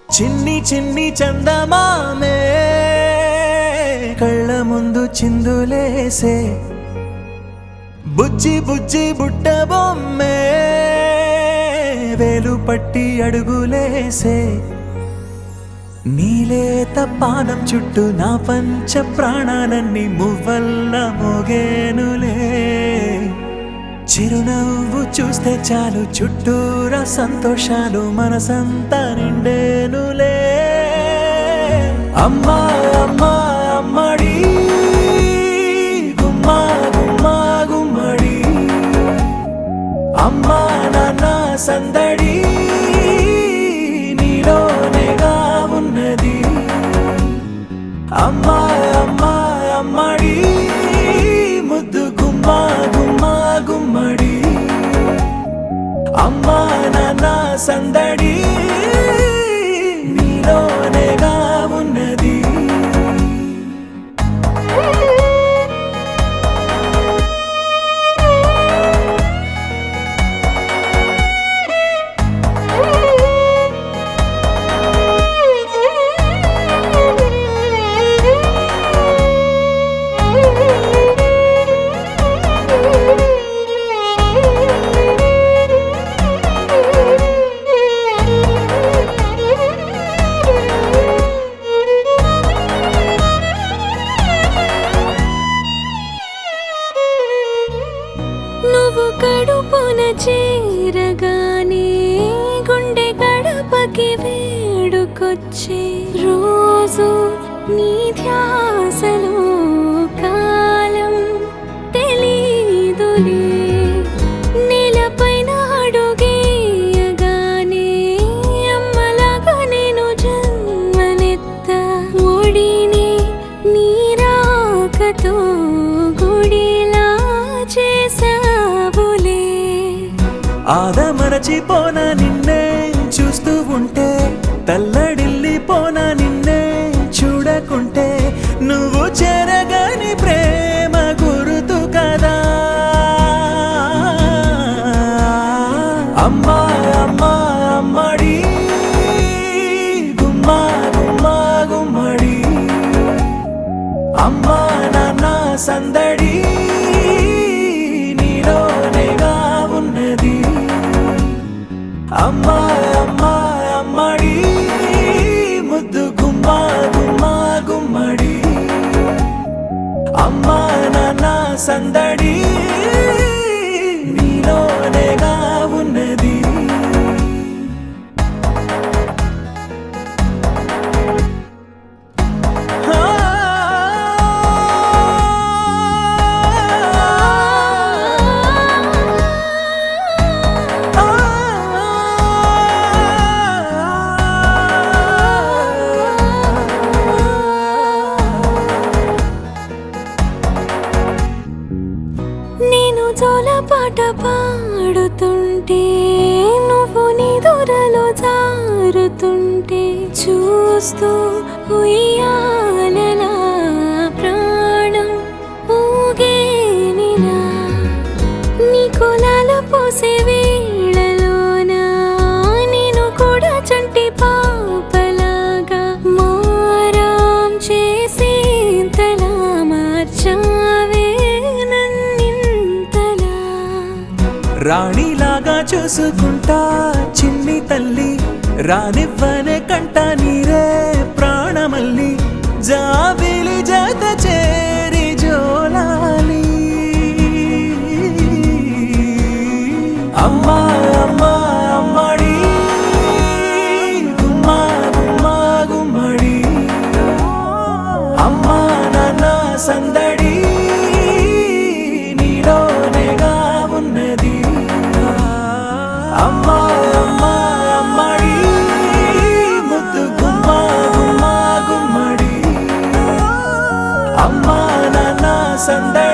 చిన్ని చిన్ని చందమామే కళ్ళ ముందు చిందులేసే బుజ్జి బుజ్జి బుట్ట బొమ్మే వేలు పట్టి అడుగులేసే నీలేత పానం చుట్టూ నా పంచ ప్రాణాలన్నీ మువ్వల్ల మోగేనులే చిరునవ్వు చూస్తే చాలు చుట్టూరా సంతోషాలు మనసంతా నిండేనులే అమ్మా అమ్మా అమ్మడి గుమ్మా గుమ్మా గుమ్మడి అమ్మా నాన్న సందడి నీలోనేగా ఉన్నది అమ్మా అమ్మా అమ్మడి ముద్దు గుమ్మా గుమ్మా గుమ్మడి అమ్మా నాన్న సందడి నీలోనేగా ఉన్నది నువ్వు కడుపున చేరగానే గుండె గడపకి వేడుకొచ్చే రోజు నీ ధ్యాసలో కాలం తెలీదులే నేలపైన అడుగేయగానే అమ్మలాగా నేను జన్మనెత్త ఒడిని నీ రాకతో గుడిలా చేసావులే ఆదమరచిపోనా నిన్నే చూస్తూ ఉంటే తల్లడిల్లిపోనా నిన్నే చూడకుంటే నువ్వు చెరగని ప్రేమ గురుతు కదా అమ్మా అమ్మా అమ్మడి గుమ్మా గుమ్మా గుమ్మడి అమ్మా నాన్న సందడి నీలోనేగా ఉన్నది అమ్మా అమ్మా అమ్మడి ముద్దు గుమ్మా గుమ్మా గుమ్మడి అమ్మా నాన్న సందడి నీలోనేగా ఉన్నది నేను జోలపాట పాడుతుంటే నువ్వు నిదురలో జారుతుంటే చూస్తూ ఉయ్యాలలా ప్రాణం ఊగేనినా నీ కులాల పోసే వేళలోనా నేను కూడా చంటి పాపలాగా మారాం చేసేంతలా మార్చావే రాణిలాగా చూసుకుంటా చిన్ని తల్లి రానివ్వనే కంట నీరే ప్రాణమల్లి జాబిలి జత చేరి జోలాలి అమ్మా అమ్మా అమ్మడి గుమ్మా గుమ్మా గుమ్మడి అమ్మా నాన్న సందడి నీలోనేగా ఉన్నది అమ్మా అమ్మా అమ్మడి ముద్దు గుమ్మా గుమ్మా గుమ్మడి అమ్మా నాన్న సందడి